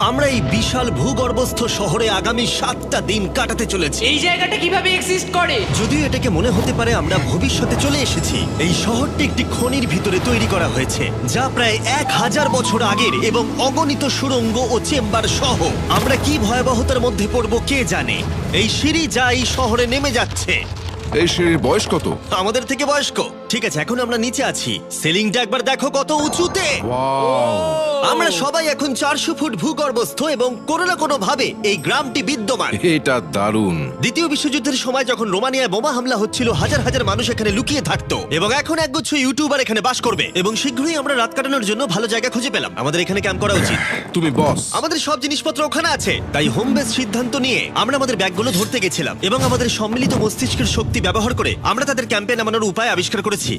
আমরা এই বিশাল ভূগর্ভস্থ শহরে আগামী 7টা দিন কাটাতে চলেছি। এই জায়গাটা কিভাবে এক্সিস্ট করে? যদিও এটাকে মনে হতে পারে আমরা ভবিষ্যতে চলে এসেছি, এই শহরটি একটি খনির ভিতরে তৈরি করা হয়েছে যা প্রায় 1000 বছর আগের এবং অগণিত সুড়ঙ্গ ও চেম্বার সহ। আমরা কি ভয়াবহতার মধ্যে পড়ব কে জানে। এই সিঁড়ি যা এই শহরে নেমে যাচ্ছে এই সিঁড়ির বয়স কত? আমাদের থেকে বয়স্ক। ঠিক আছে, এখন আমরা নিচে আছি। সিলিংটা একবার দেখো কত উঁচুতে। আমরা সবাই এখন 400 ফুট ভূগর্ভস্থ এবং কোনো না কোনো ভাবে এই গ্রামটি বিদ্যমান। এটা দারুণ। দ্বিতীয় বিশ্বযুদ্ধের সময় যখন রোমানিয়ায় বোমা হামলা হচ্ছিল, হাজার হাজার মানুষ এখানে লুকিয়ে থাকতো এবং এখন একগুচ্ছ ইউটিউবার এখানে বাস করবে। এবং শীঘ্রই আমরা রাত কাটানোর জন্য ভালো জায়গা খুঁজে পেলাম। আমাদের এখানে ক্যাম্প করা উচিত। তুমি বস। আমাদের সব জিনিসপত্র ওখানে আছে, তাই হোম বেস সিদ্ধান্ত নিয়ে আমরা আমাদের ব্যাগগুলো ধরতে গেছিলাম এবং আমাদের সম্মিলিত মস্তিষ্কের শক্তি ব্যবহার করে আমরা তাদের ক্যাম্পে নামানোর উপায় আবিষ্কার করেছি।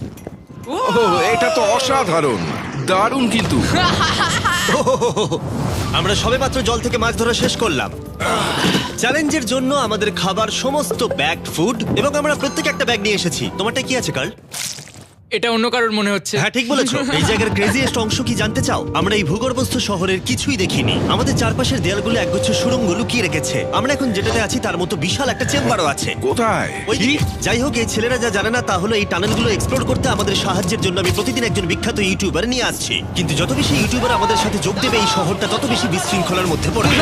এটা তো অসাধারণ, দারুণ। কিন্তু আমরা সবেমাত্র জল থেকে মাছ ধরা শেষ করলাম। চ্যালেঞ্জের জন্য আমাদের খাবার সমস্ত ব্যাগ ফুড এবং আমরা প্রত্যেকে একটা ব্যাগ নিয়ে এসেছি। তোমারটা কি আছে কার্ল? এটা অন্য কারোর মনে হচ্ছে। হ্যাঁ, ঠিক বলেছো। এই জায়গার ক্রেজিয়েস্ট অংশ কি জানতে চাও? আমরা এই ভূগর্ভস্থ শহরের কিছুই দেখিনি। আমাদের চারপাশের দেয়ালগুলো একগুচ্ছ সুড়ঙ্গ লুকিয়ে রেখেছে। আমরা এখন যেটাতে আছি তার মতো বিশাল একটা চেম্বারও আছে। কোথায়? ওইদিকে। যাই হোক, এই ছেলেরা যা জানে না তা হলো এই টানেলগুলো এক্সপ্লোর করতে আমাদের সাহায্যের জন্য আমি প্রতিদিন একজন বিখ্যাত ইউটিউবার নিয়ে আসছি। কিন্তু যত বেশি ইউটিউবার আমাদের সাথে যোগ দেবে এই শহরটা তত বেশি বিশৃঙ্খলার মধ্যে পড়বে।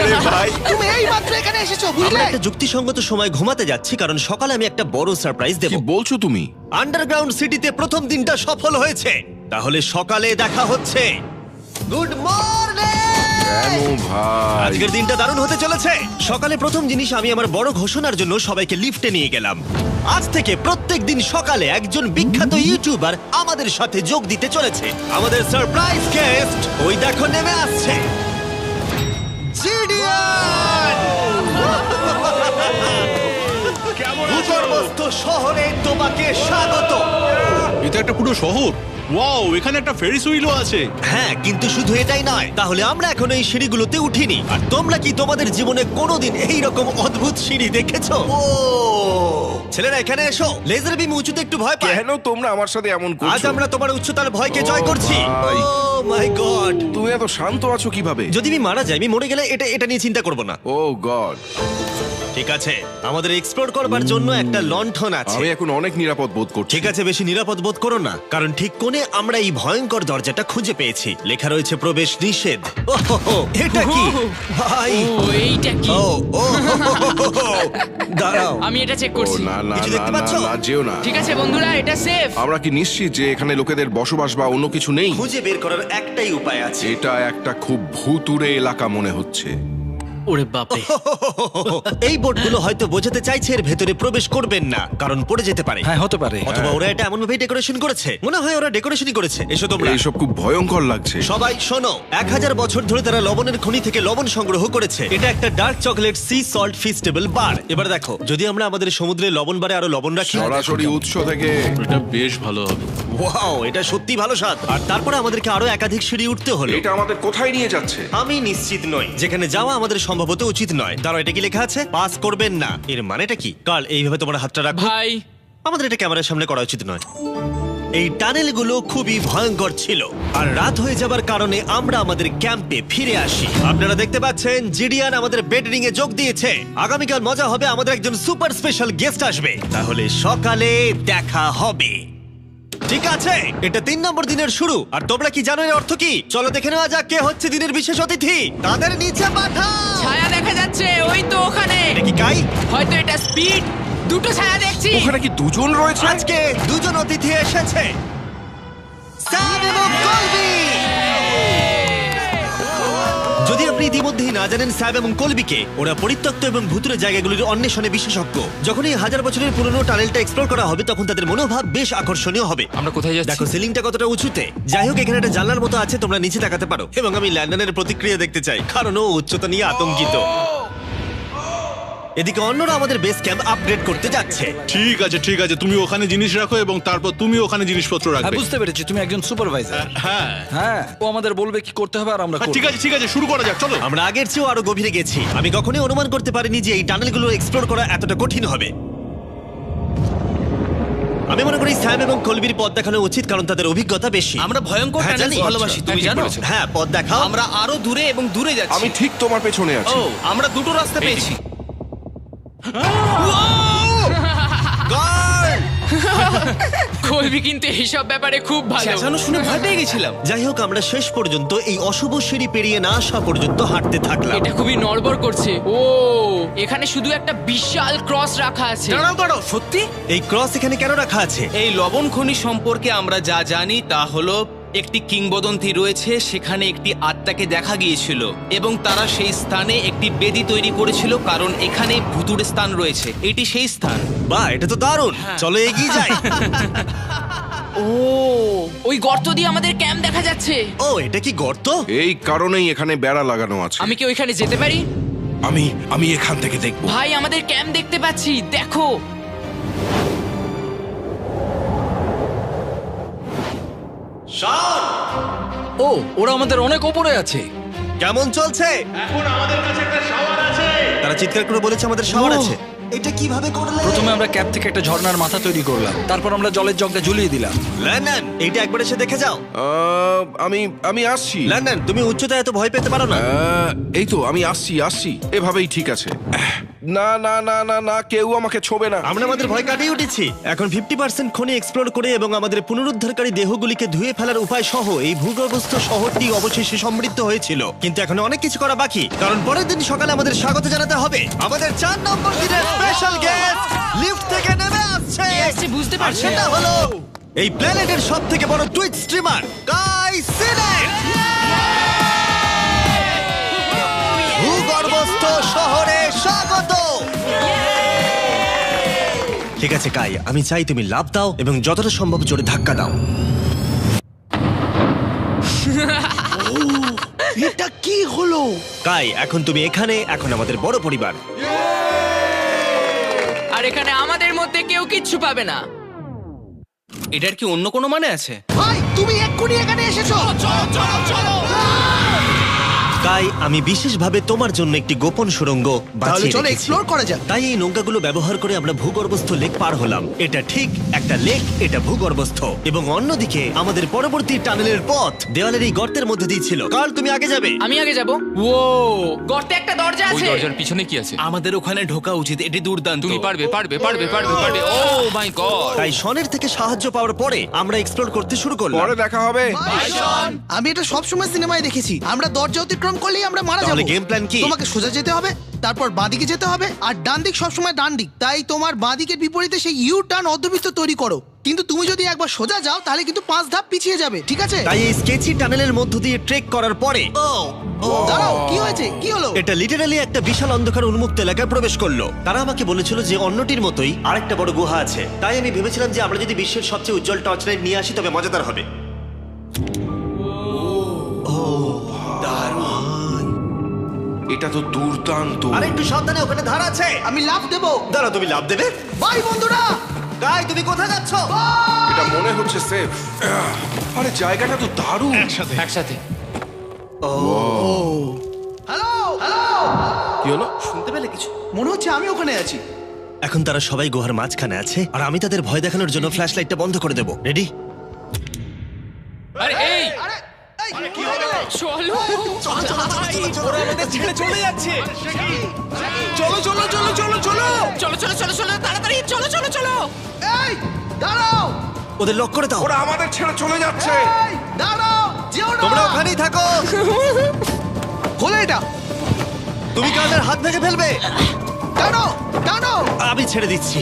তুমি এই মাত্র এখানে এসেছো, আমরা বুঝলে? একটা যুক্তিসঙ্গত সময় ঘুমাতে যাচ্ছি কারণ সকালে আমি একটা বড় সারপ্রাইজ দেব। কি বলছো তুমি? আন্ডারগ্রাউন্ড সিটিতে প্রথম দিনটা সফল হয়েছে। তাহলে সকালে দেখা হচ্ছে। Good morning! কেন ভাই? আজকের দিনটা দারুণ হতে চলেছে। সকালে প্রথম জিনিস, আমি আমার বড় ঘোষণার জন্য সবাইকে লিফটে নিয়ে গেলাম। আজ থেকে প্রত্যেক দিন সকালে একজন বিখ্যাত ইউটিউবার আমাদের সাথে যোগ দিতে চলেছে। আমাদের সারপ্রাইজ গেস্ট ওই দেখো নেমে আসছে। জিডিয়ান! ভূগর্ভস্থ শহরে তোমাকে স্বাগত। এটা একটা পুরো শহর। ওয়াও, এখানে একটা ফেরিস হুইলও আছে। হ্যাঁ, কিন্তু শুধু এটাই নয়। তাহলে আমরা এখন এই সিঁড়িগুলোতে উঠিনি। আর তোমরা কি তোমাদের জীবনে কোনোদিন এই রকম অদ্ভুত সিঁড়ি দেখেছো? ও ছেলেরা, এখানে এসো। লেজার বিম উঁচুতে একটু ভয় পায়। কেন তোমরা আমার সাথে এমন আজ করছো? আমরা তোমার উচ্চতার ভয়কে জয় করছি। ভাই। ও মাই গড! তুমি এত শান্ত আছো কিভাবে? যদি আমি মারা যাই, আমি মরে গেলে এটা নিয়ে চিন্তা করব না। ও গড। ঠিক আছে, আমাদের এক্সপ্লোর করবার জন্য একটা লণ্ঠন আছে। আমি এখন অনেক নিরাপদ বোধ করছি। ঠিক আছে, বেশি নিরাপদ বোধ করো না, কারণ ঠিক কোণে আমরা এই ভয়ঙ্কর দরজাটা খুঁজে পেয়েছি। লেখা রয়েছে প্রবেশ নিষেধ। ওহো, এটা কি ভাই? ও, এইটা কি? ও ও দাঁড়াও, আমি এটা চেক ও করছি। না না কিছু না দেখতে না পাচ্ছো? না, যেও না। ঠিক আছে বন্ধুরা, এটা সেফ। আমরা কি নিশ্চিত যে এখানে লোকেদের বসবাস বা অন্য কিছু নেই? খুঁজে বের করার একটাই উপায় আছে। এটা একটা খুব ভুতুড়ে এলাকা মনে হচ্ছে। ওরে বাপরে। এই বোর্ডগুলো হয়তো বোঝাতে চাইছে এর ভেতরে প্রবেশ করবেন না, কারণ পড়ে যেতে পারে। হ্যাঁ, হতে পারে। অথবা ওরা এটা এমন ভাবে ডেকোরেশন করেছে, মনে হয় ওরা ডেকোরেশনই করেছে। এসো তোমরা। এইসব খুব ভয়ঙ্কর লাগছে। সবাই শোনো, 1000 বছর ধরে তারা লবণের খনি থেকে লবণ সংগ্রহ করেছে। এটা একটা dark chocolate sea salt Feastable bar. এবার দেখো, যদি আমরা আমাদের সমুদ্রে লবণ বারে আরো লবণ রাখি। সরাসরি উৎস থেকে। এটা বেশ ভালো হবে। ওয়াও, এটা সত্যি ভালো স্বাদ। আর তারপরে আমাদেরকে আরো একাধিক সিঁড়ি উঠতে হলো। এটা আমাদের কোথায় নিয়ে যাচ্ছে? আমি নিশ্চিত নই। যেখানে যাওয়া আমাদের সম্ভবত উচিত নয়। দাঁড়াও, এটা কি লেখা আছে? পাস করবেন না। এর মানেটা কি? কাল এইভাবে তোমার হাতটা রাখো। ভাই, আমাদের এটা ক্যামেরার সামনে করা উচিত নয়। এই টানেলগুলো খুবই ভয়ঙ্কর ছিল, আর রাত হয়ে যাবার কারণে আমরা আমাদের ক্যাম্পে ফিরে আসি। আপনারা দেখতে পাচ্ছেন জিডিয়ান আমাদের বেডরিং এ যোগ দিয়েছে। আগামীকাল মজা হবে, আমাদের একজন সুপার স্পেশাল গেস্ট আসবে। তাহলে সকালে দেখা হবে। ঠিক আছে, এটা 3 নম্বর দিনের শুরু। আর তোমরা কি জানো এর অর্থ কি? চলো দেখে নেওয়া যাক কে হচ্ছে দিনের বিশেষ অতিথি। তাদের নিচে পাঠাও। ছায়া দেখা যাচ্ছে ওই তো ওখানে। এটা কি কাই? হয়তো এটা স্পিড। দুটো ছায়া দেখছি। ওখানে কি দুজন রয়েছে? আজকে দুজন অতিথি এসেছে, স্যাম এবং কলবি। যদি আপনি ইতিমধ্যেই না জানেন স্যাম এবং কলবিকে, ওরা পরিত্যক্ত এবং ভুতুরে জায়গাগুলির অন্বেষণে বিশেষজ্ঞ। যখন এই 1000 বছরের পুরনো টানেলটা এক্সপ্লোর করা হবে, তখন তাদের মনোভাব বেশ আকর্ষণীয় হবে। আমরা কোথায় যাচ্ছি? দেখো সিলিংটা কতটা উঁচুতে। যাই হোক, এখানে একটা জানলার মতো আছে, তোমরা নিচে তাকাতে পারো। এবং আমি ল্যান্ডনের প্রতিক্রিয়া দেখতে চাই, কারণ ও উচ্চতা নিয়ে আতঙ্কিত। এদিকে অন্যরা আমাদের বেস ক্যাম্প আপগ্রেড করতে যাচ্ছে। ঠিক আছে ঠিক আছে, তুমি ওখানে জিনিস রাখো এবং তারপর তুমি ওখানে জিনিসপত্র হ্যাঁ, রাখবে। বুঝতে পেরেছি, তুমি একজন সুপারভাইজার। হ্যাঁ হ্যাঁ, ও আমাদের বলবে কি করতে হবে আর আমরা করব। ঠিক আছে, শুরু করা যাক, চলো। আমরা আগের চেয়েও আরো গভীরে গেছি। আমি কখনোই অনুমান করতে পারিনি যে এই টানেলগুলো এক্সপ্লোর করা এতটা কঠিন হবে। আমি মনে করি স্যাম এবং কলবির পথ দেখানো উচিত, কারণ তাদের অভিজ্ঞতা বেশি। আমরা ভয়ঙ্কর হ্যাঁ, টানেল জানি। ভালোবাসি, তুমি জানো? হ্যাঁ, পথ দেখাও। আমরা আরো দূরে এবং দূরে যাচ্ছি। আমি ঠিক তোমার পেছনে আছি। ও, আমরা দুটো রাস্তা পেয়েছি। Guard! কলবি কিন্তু এইসব ব্যাপারে খুব ভালো। চেঁচানো শুনে ভয় পেয়ে গেছিলাম। যাই হোক, আমরা শেষ পর্যন্ত এই অশুভ সিঁড়ি পেরিয়ে না আসা পর্যন্ত হাঁটতে থাকলাম। এটা খুবই নড়বড় করছে। ও, এখানে শুধু একটা বিশাল ক্রস রাখা আছে। দাঁড়াও দাঁড়াও, সত্যি? এই ক্রস এখানে কেন রাখা আছে? এই লবণ খনি সম্পর্কে আমরা যা জানি তা হলো একটি কিংবদন্তি রয়েছে। সেখানে একটি আত্মাকে দেখা গিয়েছিল এবং তারা সেই স্থানে একটি বেদি তৈরি করেছিল, কারণ এখানে ভুতুড়ে স্থান রয়েছে। এটি সেই স্থান। বাহ, এটা তো দারুণ। চলো এগিয়ে যাই। ও, ওই গর্ত দিয়ে আমাদের ক্যাম্প দেখা যাচ্ছে। ও, এটা কি গর্ত? এই কারণেই এখানে বেড়া লাগানো আছে। আমি কি ওইখানে যেতে পারি? আমি এখান থেকে দেখব। ভাই, আমাদের ক্যাম্প দেখতে পাচ্ছি, দেখো। ও, ওরা আমাদের অনেক ওপরে আছে। কেমন চলছে? তারা চিৎকার করে বলেছে আমাদের শাওয়ার ও। আছে। এটা কিভাবে করলে? প্রথমে আমরা ক্যাপ থেকে একটা ঝর্ণার মাথা তৈরি করলাম, তারপর আমরা জলের জগটা ঝুলিয়ে দিলাম। লন্ডন, এইটা একবার এসে দেখে যাও। আমি আসছি। লন্ডন, তুমি উচ্চতায় এত ভয় পেতে পারো না। এই তো আমি আসছি। এভাবেই ঠিক আছে। না না না না না, কেউ আমাকে ছোবে না। আমরা আমাদের ভয় কাটিয়ে উঠেছি। এখন 50% খনি এক্সপ্লোর করে এবং আমাদের পুনরুদ্ধারকারী দেহগুলিকে ধুয়ে ফেলার উপায় সহ এই ভূগর্ভস্থ শহরটি অবশেষে সমৃদ্ধ হয়েছিল। কিন্তু এখন অনেক কিছু করা বাকি, কারণ পরের দিন সকালে আমাদের স্বাগত জানাতে হবে আমাদের 4 নম্বর দিনের স্পেশাল গেস্ট লিফট থেকে নেমে আসছে। কে আসছে বুঝতে আর পারছি সেটা না। হলো এই প্ল্যানেটের সবথেকে বড় টুইট স্ট্রিমার গাই সিলেট। ভূগর্ভস্থ শহরে স্বাগত। ঠিক আছে কাই, আমি চাই তুমি লাফ দাও এবং যতটা সম্ভব জোরে ধাক্কা দাও। এটা কি হলো? কাই, এখন তুমি এখানে, এখন আমাদের বড় পরিবার। আর এখানে আমাদের মধ্যে কেউ কিচ্ছু পাবে না। এটার কি অন্য কোনো মানে আছে? ভাই, তুমি এক্ষুনি এখানে এসেছো। কাই, আমি বিশেষভাবে তোমার জন্য একটি গোপন সুড়ঙ্গ বাছিয়ে চলো রেখেছি। এক্সপ্লোর করা যাক। তাই এই নৌকাগুলো ব্যবহার করে আমরা ভূগর্ভস্থ লেক পার হলাম। এটা ঠিক একটা লেক, এটা ভূগর্ভস্থ। এবং অন্যদিকে আমাদের পরবর্তী টানেলের পথ দেওয়ালের এই গর্তের মধ্যে দিয়ে ছিল। কাল, তুমি আগে যাবে। আমি আগে যাব। ও, গর্তে একটা দরজা ওই আছে। দরজার পিছনে কি আছে? আমাদের ওখানে ঢোকা উচিত, এটি দুর্দান্ত। তুমি পারবে পারবে পারবে পারবে পারবে। ও মাই গড! তাই শনের থেকে সাহায্য পাওয়ার পরে আমরা এক্সপ্লোর করতে শুরু করলাম। পরে দেখা হবে। আমি এটা সবসময় সিনেমায় দেখেছি, আমরা দরজা অতিক্রম করলেই আমরা মারা তাহলে যাবো। game plan কি? তোমাকে সোজা যেতে হবে, তারপর বাঁদিকে যেতে হবে, আর ডান দিক সবসময় ডান দিক। তাই তোমার বাঁদিকের বিপরীতে সেই ইউ টার্ন অর্ধবৃত্ত তৈরি করো। কিন্তু তুমি যদি একবার সোজা যাও তাহলে কিন্তু 5 ধাপ পিছিয়ে যাবে, ঠিক আছে? তাই এই স্কেচি টানেলের মধ্য দিয়ে ট্রেক করার পরে দাঁড়াও, কি হয়েছে, কি হলো? এটা লিটারালি একটা বিশাল অন্ধকার উন্মুক্ত এলাকায় প্রবেশ করলো। তারা আমাকে বলেছিল যে অন্যটির মতোই আরেকটা বড় গুহা আছে। তাই আমি ভেবেছিলাম যে আমরা যদি বিশ্বের সবচেয়ে উজ্জ্বল টর্চ লাইট নিয়ে আসি তবে মজাদার হবে। এটা তো দুর্দান্ত। আর একটু সাবধানে, ওখানে ধার আছে। আমি লাফ দেবো। দাঁড়াও, তুমি লাভ দেবে? বাই বন্ধুরা। গাই, তুমি কোথায় যাচ্ছ? এটা মনে হচ্ছে সেফ। আরে জায়গাটা তো দারুণ। একসাথে। হ্যালো হ্যালো, কি হলো? শুনতে পেলে কিছু? মনে হচ্ছে আমি ওখানে আছি। এখন তারা সবাই গুহার মাঝখানে আছে আর আমি তাদের ভয় দেখানোর জন্য ফ্ল্যাশ লাইটটা বন্ধ করে দেবো। রেডি? আরে এই আরে এই, কি হয়ে গেল? চলো। ওরা আমাদের ছেড়ে চলে যাচ্ছে। চলো চলো চলো চলো চলো। চলো চলো চলো চলো, তাড়াতাড়ি চলো চলো চলো। এই দাঁড়াও, ওদের লক করে দাও। ওরা আমাদের ছেড়ে চলে যাচ্ছে। এই দাঁড়াও, যেও না। তোমরা ওখানেই থাকো। খোলো এটা। তুমি কাদের হাত ভেঙে ফেলবে। টানো টানো। আমি ছেড়ে দিচ্ছি।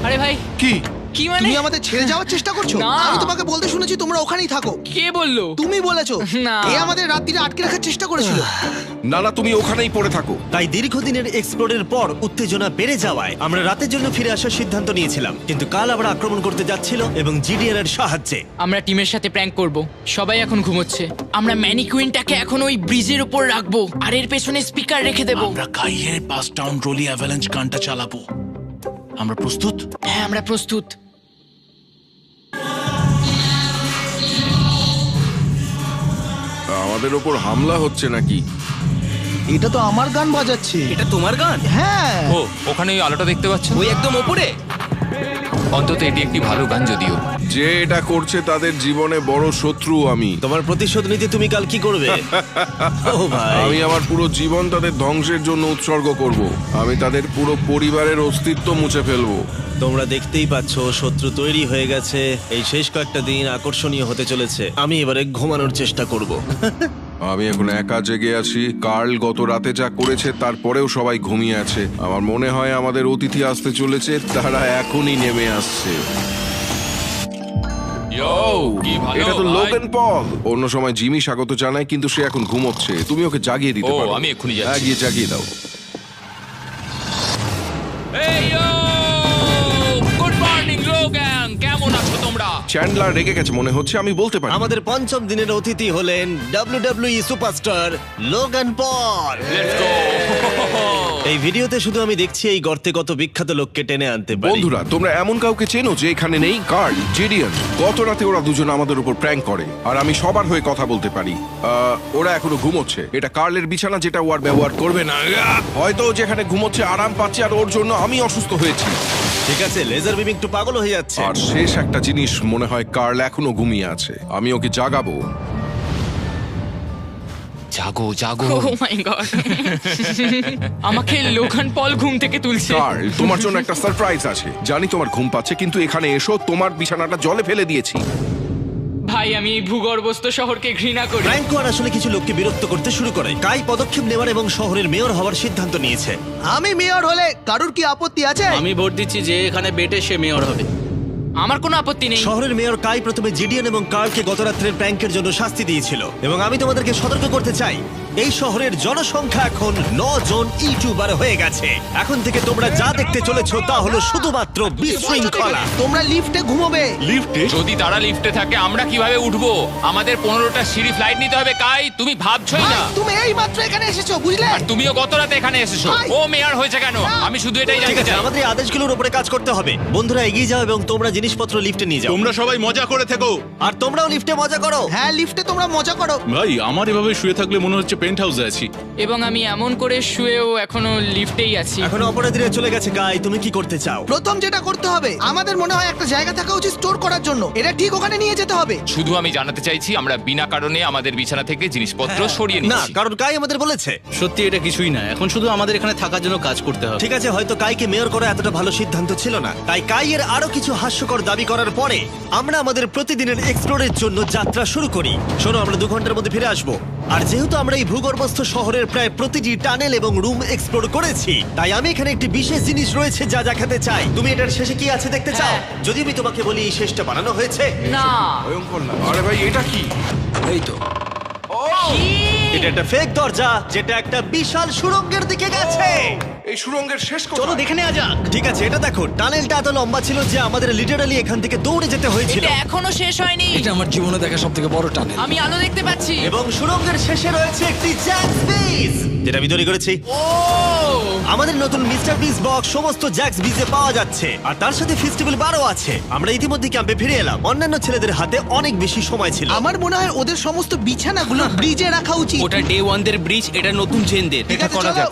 আরে ভাই, কি? কি মানে? তুমি আমাদের ছেড়ে যাওয়ার চেষ্টা করছো? না। আমি তোমাকে বলতে শুনেছি তোমরা ওখানেই থাকো। কে বললো? তুমি বলেছো। না। এ আমাদের রাত্রিরে আটকে রাখার চেষ্টা করেছিল। না না, তুমি ওখানেই পড়ে থাকো। তাই দীর্ঘদিনের এক্সপ্লোরের পর উত্তেজনা বেড়ে যাওয়ায় আমরা রাতের জন্য ফিরে আসার সিদ্ধান্ত নিয়েছিলাম। কিন্তু কাল আবার আক্রমণ করতে যাচ্ছিল এবং জিডিআর এর সাহায্যে। আমরা টিমের সাথে প্র্যাঙ্ক করব। সবাই এখন ঘুমোচ্ছে। আমরা ম্যানিকুইনটাকে এখন ওই ব্রিজের উপর রাখবো আর এর পেছনে স্পিকার রেখে দেব। আমরা কাইয়ের পাস টাউন রোলি অ্যাভালাঞ্চ গানটা চালাবো। আমরা প্রস্তুত? হ্যাঁ, আমরা প্রস্তুত। আমাদের ওপর হামলা হচ্ছে নাকি? এটা তো আমার গান বাজাচ্ছে। এটা তোমার গান? হ্যাঁ। ও ওখানে ওই আলোটা দেখতে পাচ্ছ? ওই একদম ওপরে। অন্তত এটি একটি ভালো গান যদিও। যে এটা করছে তাদের জীবনে বড় শত্রু আমি। তোমার প্রতিশোধ নিতে তুমি কাল কি করবে? ও ভাই, আমি আমার পুরো জীবন তাদের ধ্বংসের জন্য উৎসর্গ করব। আমি তাদের পুরো পরিবারের অস্তিত্ব মুছে ফেলবো। তোমরা দেখতেই পাচ্ছ শত্রু তৈরি হয়ে গেছে। এই শেষ কয়েকটা দিন আকর্ষণীয় হতে চলেছে। আমি এবারে ঘুমানোর চেষ্টা করব। আমি এখন একা জেগে আছি। কার্ল গত রাতে যা করেছে তারপরেও সবাই ঘুমিয়ে আছে। আমার মনে হয় আমাদের অতিথি আসতে চলেছে, তারা এখনই নেমে আসছে। কি ভালো এটা তো ভাই। Logan Paul. অন্য সময় জিমি স্বাগত জানায়, কিন্তু সে এখন ঘুমোচ্ছে। তুমি ওকে জাগিয়ে দিতে ও, পারো। আমি এক্ষুনি যাচ্ছি। হ্যাঁ, গিয়ে জাগিয়ে দাও। এই গুড মর্নিং লোগান, কেমন আছো তোমরা? চ্যান্ডলার রেগে গেছে মনে হচ্ছে, আমি বলতে পারি। আমাদের পঞ্চম দিনের অতিথি হলেন WWE superstar Logan Paul. Let's go. এই ভিডিওতে শুধু আমি দেখছি এই গর্তে কত বিখ্যাত লোককে টেনে আনতে পারি। বন্ধুরা, তোমরা এমন কাউকে চেনো যে এখানে নেই? কার্ল, জেডিয়ান। গত রাতে ওরা দুজন আমাদের উপর প্র্যাঙ্ক করে, আর আমি সবার হয়ে কথা বলতে পারি। ওরা এখনো ঘুমোচ্ছে। এটা কার্লের বিছানা, যেটা ও আর ব্যবহার করবে না। হয়তো ও যেখানে ঘুমোচ্ছে আরাম পাচ্ছে, আর ওর জন্য আমি অসুস্থ হয়েছি। ঠিক আছে, লেজার বিম একটু পাগল হয়ে যাচ্ছে। আর শেষ একটা জিনিস, মনে হয় কার্ল এখনো ঘুমিয়ে আছে। আমি ওকে জাগাবো। জাগো জাগো। ও মাই গড, আমাকে লোগান পল ঘুম থেকে তুলছে। কার্ল, তোমার জন্য একটা সারপ্রাইজ আছে। জানি তোমার ঘুম পাচ্ছে, কিন্তু এখানে এসো, তোমার বিছানাটা জলে ফেলে দিয়েছি। ভাই, আমি এই ভূগর্ভস্থ শহরকে ঘৃণা করি। ফ্র্যাঙ্কো আর আসলে কিছু লোককে বিরক্ত করতে শুরু করে। কাই পদক্ষেপ নেওয়ার এবং শহরের মেয়র হওয়ার সিদ্ধান্ত নিয়েছে। আমি মেয়র হলে কারুর কি আপত্তি আছে? আমি ভোট দিচ্ছি যে এখানে বেটে সে মেয়র হবে। আমার কোনো আপত্তি নেই। শহরের মেয়র কাই প্রথমে জিডিয়ান এবং কার্লকে গত রাত্রের প্র্যাঙ্কের জন্য শাস্তি দিয়েছিল, এবং আমি তোমাদেরকে সতর্ক করতে চাই, এই শহরের জনসংখ্যা এখন 9 জন ইউটিউবার হয়ে গেছে। এখন থেকে তোমরা যা দেখতে চলেছো তা হলো শুধুমাত্র বিশৃঙ্খলা। তোমরা লিফটে ঘুমোবে। যদি তারা লিফটে থাকে আমরা কিভাবে উঠবো? আমাদের 15টা সিঁড়ি ফ্লাইট নিতে হবে। কাই, তুমি ভাবছোই ভাই, না। তুমি এই মাত্র এখানে এসেছো, বুঝলে? আর তুমিও গত রাতে এখানে এসেছো। ভাই। ও মেয়র হয়েছে কেন? আমি শুধু এটাই ঠিক জানতে আছে, চাই। আমাদের এই আদেশগুলোর উপরে কাজ করতে হবে। বন্ধুরা, এগিয়ে যাও এবং তোমরা জিনিসপত্র লিফটে নিয়ে যাও। তোমরা সবাই মজা করে থেকো। আর তোমরাও লিফটে মজা করো। হ্যাঁ, লিফটে তোমরা মজা করো। ভাই, আমার এভাবে শুয়ে থাকলে মনে হচ্ছে পেন্ট হাউসে আছি। এবং আমি এমন করে শুয়েও এখনো লিফটেই আছি। এখন অপরাধীরা চলে গেছে। কাই, তুমি কি করতে চাও? প্রথম যেটা করতে হবে, আমাদের মনে হয় একটা জায়গা থাকা উচিত স্টোর করার জন্য। এটা ঠিক ওখানে নিয়ে যেতে হবে। শুধু আমি জানাতে চাইছি আমরা বিনা কারণে আমাদের বিছানা থেকে জিনিসপত্র সরিয়ে না, নিচ্ছি। কারণ কাই আমাদের বলেছে। সত্যি এটা কিছুই না, এখন শুধু আমাদের এখানে থাকার জন্য কাজ করতে হবে। ঠিক আছে, হয়তো কাইকে মেয়র করা এতটা ভালো সিদ্ধান্ত ছিল না। তাই কাইয়ের আরো কিছু হাস্যকর দাবি করার পরে আমরা আমাদের প্রতিদিনের এক্সপ্লোরের জন্য যাত্রা শুরু করি। শোনো, আমরা 2 ঘন্টার মধ্যে ফিরে আসবো। আর যেহেতু আমরা এই ভূগর্ভস্থ শহরের প্রায় প্রতিটি টানেল এবং রুম এক্সপ্লোর করেছি, তাই আমি এখানে একটি বিশেষ জিনিস রয়েছে যা দেখাতে চাই। তুমি এটার শেষে কি আছে দেখতে চাও? হ্যাঁ। যদি আমি তোমাকে বলি এই শেষটা বানানো হয়েছে। না, ভয়ঙ্কর না? আরে ভাই, এটা কি? এই তো এটা একটা ফেক দরজা, যেটা একটা বিশাল সুড়ঙ্গের দিকে গেছে। এই সুড়ঙ্গের শেষ চলো কোথায়? দেখে নেওয়া যাক। ঠিক আছে, এটা দেখো, টানেলটা এত লম্বা ছিল যে আমাদের লিটারালি এখান থেকে দৌড়ে যেতে হয়েছিল। এটা এখনো শেষ হয়নি। এটা আমার জীবনে দেখা সব থেকে বড় টানেল। আমি আলো দেখতে পাচ্ছি। এবং সুড়ঙ্গের শেষে রয়েছে একটি জ্যাক্স বিজ, যেটা আমি তৈরি করেছি। ও, আমাদের নতুন মিস্টার বিস বক্স সমস্ত জ্যাক্স বিজে পাওয়া যাচ্ছে, আর তার সাথে ফেস্টিভ্যাল বারও আছে। আমরা ইতিমধ্যে ক্যাম্পে ফিরে এলাম। অন্যান্য ছেলেদের হাতে অনেক বেশি সময় ছিল। আমার মনে হয় ওদের সমস্ত বিছানাগুলো ব্রিজে রাখা উচিত। ওটা ডে 1 দের ব্রিজ, এটা নতুন জেনদের। ঠিক আছে, চলো।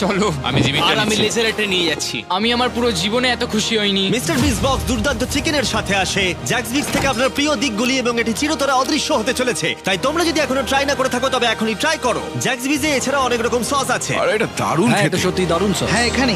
চলো, আমি জিমিটা আর আমি নিচ্ছি। লেজারটা নিয়ে যাচ্ছি। আমি আমার পুরো জীবনে এত খুশি হইনি। মিস্টার বিস বক্স দুর্দান্ত চিকেনের সাথে আসে, জ্যাক্স বিজ থেকে আপনার প্রিয় দিকগুলি, এবং এটি চিরতরে অদৃশ্য হতে চলেছে। তাই তোমরা যদি এখনো ট্রাই না করে থাকো তবে এখনই ট্রাই করো। জ্যাক্স বিজে এছাড়া অনেক রকম সস আছে। আরে এটা দারুণ হ্যাঁ, এটা খেতে। সত্যি দারুণ সব। হ্যাঁ, এখানে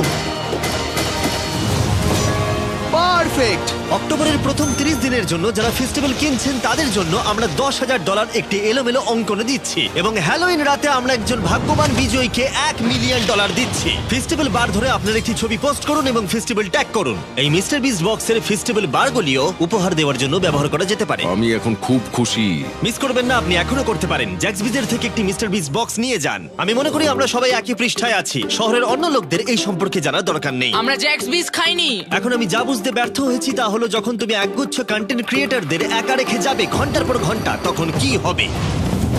পারফেক্ট। অক্টোবরের প্রথম 30 দিনের জন্য যারা ফেস্টিভ্যাল কিনছেন তাদের জন্য আমরা $10,000 একটি এলোমেলো অঙ্কনে দিচ্ছি, এবং হ্যালোইন রাতে আমরা একজন ভাগ্যবান বিজয়ীকে $1 মিলিয়ন দিচ্ছি। ফেস্টিভ্যাল বার ধরে আপনার একটি ছবি পোস্ট করুন এবং ফেস্টিভ্যাল ট্যাগ করুন। এই মিস্টার বিস বক্সের ফেস্টিভ্যাল বারগুলিও উপহার দেওয়ার জন্য ব্যবহার করা যেতে পারে। আমি এখন খুব খুশি। মিস করবেন না, আপনি এখনো করতে পারেন। জ্যাক্স বিজের থেকে একটি মিস্টার বিস বক্স নিয়ে যান। আমি মনে করি আমরা সবাই একই পৃষ্ঠায় আছি। শহরের অন্য লোকদের এই সম্পর্কে জানার দরকার নেই। আমরা জ্যাক্স বিজ খাইনি। এখন আমি যা বুঝতে ব্যর্থ হয়েছি তা হলো, যখন তুমি একগুচ্ছ কন্টেন্ট ক্রিয়েটরদের একা রেখে যাবে ঘন্টার পর ঘন্টা, তখন কি হবে?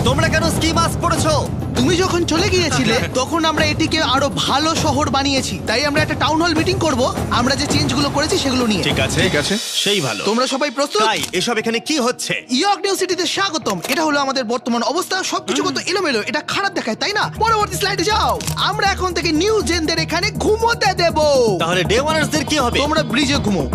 তোমরা কেন স্কি মাস্ক পরেছো? তুমি যখন চলে গিয়েছিলে তখন আমরা এটিকে আরো ভালো শহর বানিয়েছি। তাই আমরা একটা টাউন হল মিটিং করব, আমরা যে চেঞ্জগুলো করেছি সেগুলো নিয়ে। ঠিক আছে, ঠিক আছে। সেই ভালো। তোমরা সবাই প্রস্তুত? তাই এসব এখানে কি হচ্ছে? ইয়র্ক নিউ সিটিতে স্বাগতম। এটা হলো আমাদের বর্তমান অবস্থা। সবকিছু কত এলোমেলো, এটা খারাপ দেখায়, তাই না? পরবর্তী স্লাইডে যাও। আমরা এখন থেকে নিউ জেনদের এখানে ঘুমোতে দেব। তাহলে ডে ওয়ানার্সদের কি হবে? তোমরা ব্রিজে ঘুমো।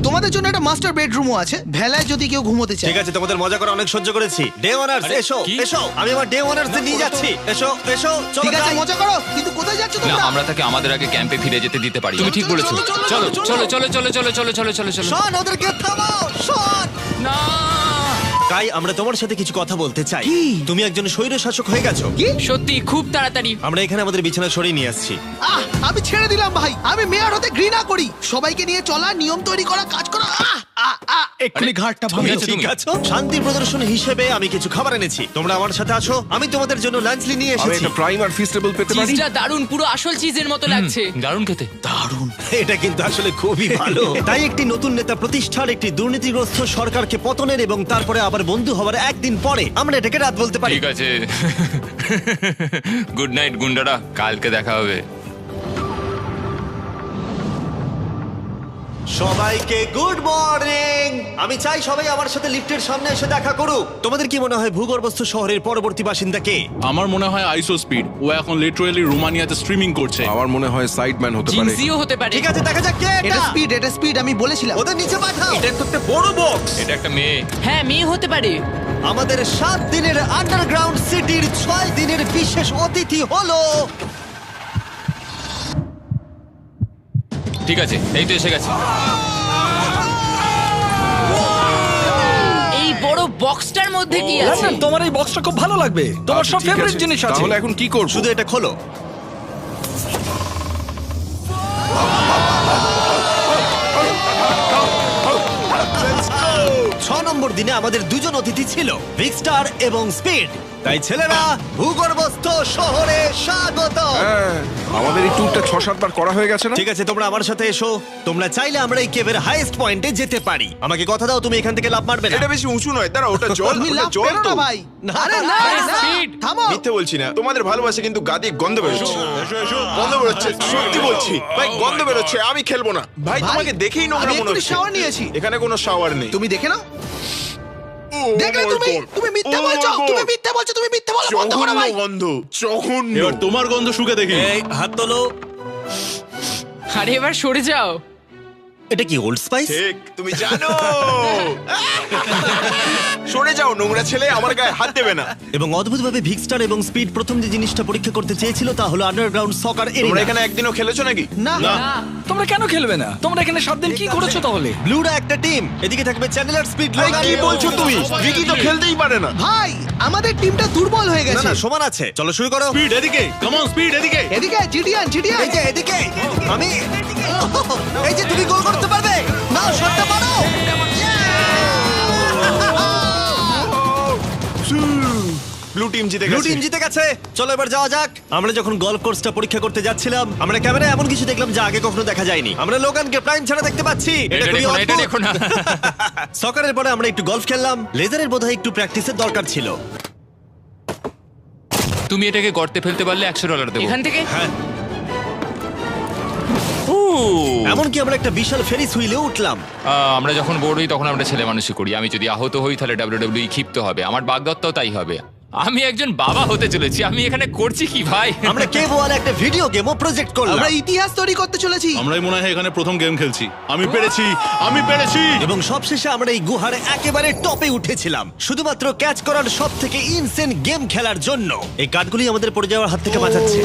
তোমাদের জন্য একটা মাস্টার বেডরুমও আছে, ভেলায় যদি কেউ ঘুমোতে চায়। ঠিক আছে, তোমাদের মজা করে অনেক সহ্য করেছি। ডে ওয়ানার্স এসো কি? এসো, আমি আমার ডে ওয়ানার্স নিয়ে যাচ্ছি। এসো এসো, চলো ঠিক আছে, যাই। মজা করো, কিন্তু কোথায় যাচ্ছ না তোমরা? আমরা তাকে আমাদের আগে ক্যাম্পে ফিরে যেতে দিতে পারি। তুমি ঠিক বলেছো। চলো চলো চলো চলো চলো চলো চলো চলো চলো। শন, ওদেরকে থামাও, শন। না তাই আমরা তোমার সাথে কিছু কথা বলতে চাই। তুমি একজন স্বৈর শাসক হয়ে গেছো। সত্যি খুব তাড়াতাড়ি। আমরা এখানে আমাদের বিছানা সরিয়ে নিয়ে আসছি। আমি ছেড়ে দিলাম ভাই, আমি মেয়র হতে ঘৃণা করি। সবাইকে নিয়ে চলা, নিয়ম তৈরি করা, কাজ করা। এক্ষুনি ঘাটটা তুমি ভাঙে। ঠিক আছো? শান্তি প্রদর্শন হিসেবে আমি কিছু খাবার এনেছি, তোমরা আমার সাথে আসো। আমি তোমাদের জন্য লাঞ্চ নিয়ে আমি এসেছি। একটা প্রাইম আর ফিস্টেবল পেতে পারি? চিজটা দারুণ, পুরো আসল চিজের মতো লাগছে। দারুণ খেতে। এটা কিন্তু আসলে খুবই ভালো। তাই একটি নতুন নেতা প্রতিষ্ঠার, একটি দুর্নীতিগ্রস্ত সরকারকে পতনের এবং তারপরে আবার বন্ধু হওয়ার একদিন পরে আমরা এটাকে রাত বলতে পারি। ঠিক আছে। গুড নাইট গুন্ডারা, কালকে দেখা হবে। সবাইকে গুড মর্নিং। আমি চাই সবাই আমার সাথে লিফটের সামনে এসে দেখা করুক। তোমাদের কি মনে হয় ভূগর্ভস্থ শহরের পরবর্তী বাসিন্দা কে? আমার মনে হয় আইসো স্পিড, ও এখন লিটারালি রোমানিয়াতে স্ট্রিমিং করছে। আমার মনে হয় সাইডম্যান হতে পারে। জিনসিও হতে পারে। ঠিক আছে, দেখা যাক কে এটা এটা। স্পিড, এটা স্পিড, আমি বলেছিলাম। ওদের নিচে পাঠাও। এটা একটা বড় বক্স। এটা একটা মেয়ে। হ্যাঁ, মেয়ে হতে পারে। আমাদের 7 দিনের আন্ডারগ্রাউন্ড সিটির 6 দিনের বিশেষ অতিথি হলো ঠিক আছে, এই তো এসে গেছে। এই বড় বক্সটার মধ্যে কি আছে? লন্ডন, তোমার এই বক্সটা খুব ভালো লাগবে, তোমার আচ্ছা, সব ঠিক ফেভারিট আছে। জিনিস আছে। তাহলে এখন কি করব? শুধু এটা খোলো। ছ নম্বর দিনে আমাদের দুজন অতিথি ছিল, বিগ স্টার এবং স্পিড। তাই ছেলেরা, ভূগর্ভস্থ শহরে স্বাগত। হ্যাঁ, আমাদের এই ট্যুরটা 6-7 বার করা হয়ে গেছে না? ঠিক আছে, তোমরা আমার সাথে এসো। তোমরা চাইলে আমরা এই কেভের হাইয়েস্ট পয়েন্টে যেতে পারি। আমাকে কথা দাও, তুমি এখান থেকে লাফ মারবে না। এটা বেশি উঁচু নয়, দাঁড়া, ওটা জল, তুমি ওটা লাভ জল পেরো তো। না ভাই। না, আরে না, আরে না, speed। থামো। মিথ্যে বলছি না, তোমাদের ভালোবাসা কিন্তু গা দিয়ে গন্ধ বেরোচ্ছে। গন্ধ বেরোচ্ছে, সত্যি বলছি ভাই, গন্ধ বেরোচ্ছে। আমি খেলবো না ভাই, ভাই, তোমাকে দেখেই নোংরা আমি মনে এক্ষুনি হচ্ছে। shower নিয়েছি। এখানে কোনো শাওয়ার নেই। তুমি দেখে নাও। Oh দেখলে my তুমি, God! তুমি মিথ্যা Oh my বলছো, God! তুমি মিথ্যা বলছো, তুমি মিথ্যা বলো, বন্ধ করো জঘন্য ভাই। গন্ধ, জঘন্য। এবার তোমার গন্ধ শুকে দেখি। এই হাত তোলো। আরে এবার সরে যাও। এটা কি ওল্ড স্পাইস? ঠিক, তুমি জানো। সরে যাও নোংরা ছেলে, আমার গায়ে হাত দেবে না। এবং অদ্ভুতভাবে ভিক্সটার এবং স্পিড প্রথম যে জিনিসটা পরীক্ষা করতে চেয়েছিল তা হলো আন্ডারগ্রাউন্ড সকার তোমরা এরিয়া। এখানে একদিনও খেলেছো নাকি? না, তোমরা কেন খেলবে না? তোমরা এখানে 7 দিন কি করেছো তাহলে? ব্লুরা একটা টিম, এদিকে থাকবে চ্যানেলার, স্পিড, ভাই, লোগান। কি বলছো তুমি? ভিকি তো খেলতেই পারে না। ভাই, আমাদের টিমটা দুর্বল হয়ে না গেছে। না, সমান আছে। চলো শুরু করো। স্পিড এদিকে, কাম অন স্পিড এদিকে। এদিকে জিডিয়ান, জিডিয়ান। এই যে এদিকে, আমি এই যে তুমি গোল করতে পারবে না, শটটা মারো। ব্লু টিম জিতে ব্লু গেছে। টিম জিতে গেছে। চলো এবার যাওয়া যাক। আমরা যখন গলফ কোর্সটা পরীক্ষা করতে যাচ্ছিলাম, আমরা ক্যামেরায় এমন কিছু দেখলাম যা আগে কখনো দেখা যায়নি। আমরা লোগানকে প্রাইম ছাড়া দেখতে পাচ্ছি। এটা খুবই দেখো না, এটা অদ্ভুত। দেখো না। সকারের পরে আমরা একটু গলফ খেললাম। লেজারের বোধহয় একটু প্র্যাকটিসের দরকার ছিল। তুমি এটাকে গর্তে ফেলতে পারলে $100 দেবো। এখান থেকে হ্যাঁ, এমনকি আমরা একটা বিশাল ফেরিস হুইলে উঠলাম। আমরা যখন বোর্ড হই তখন আমরা ছেলে মানুষই করি। আমি যদি আহত হই তাহলে WWE ক্ষিপ্ত হবে। আমার বাগদত্তাও তাই হবে। আমি একজন বাবা হতে চলেছি। আমি এখানে করছি কি ভাই? আমরা কেভ ওয়ালে একটা ভিডিও গেমও প্রজেক্ট করলাম। আমরা ইতিহাস তৈরি করতে চলেছি। আমরাই মনে হয় এখানে প্রথম গেম খেলছি। আমি পেরেছি, আমি পেরেছি। এবং সবশেষে আমরা এই গুহার একেবারে টপে উঠেছিলাম শুধুমাত্র ক্যাচ করার সব থেকে ইনসেন গেম খেলার জন্য। এই কাঠগুলি আমাদের পড়ে যাওয়ার হাত থেকে বাঁচাচ্ছে।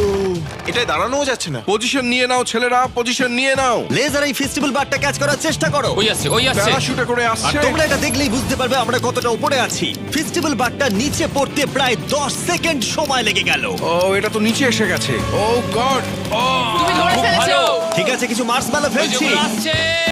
এটাই দাঁড়ানোও যাচ্ছে না। পজিশন নিয়ে নাও ছেলেরা, পজিশন নিয়ে নাও। লেজার এই ফেস্টিভ্যাল বারটা ক্যাচ করার চেষ্টা করো। ওই আসছে, ওই আসছে। প্যারাশুটে করে আর আসছে। তোমরা এটা দেখলেই বুঝতে পারবে আমরা কতটা উপরে আছি। ফেস্টিভ্যাল বারটা নিচে পড়তে প্রায় 10 সেকেন্ড সময় লেগে গেল। ও, এটা তো নিচে এসে গেছে। ও গড। তুমি ধরে খুব ফেলেছো। ভালো। ঠিক আছে, কিছু মার্সম্যালো ওই যে ফেলছি। ওগুলো আসছে।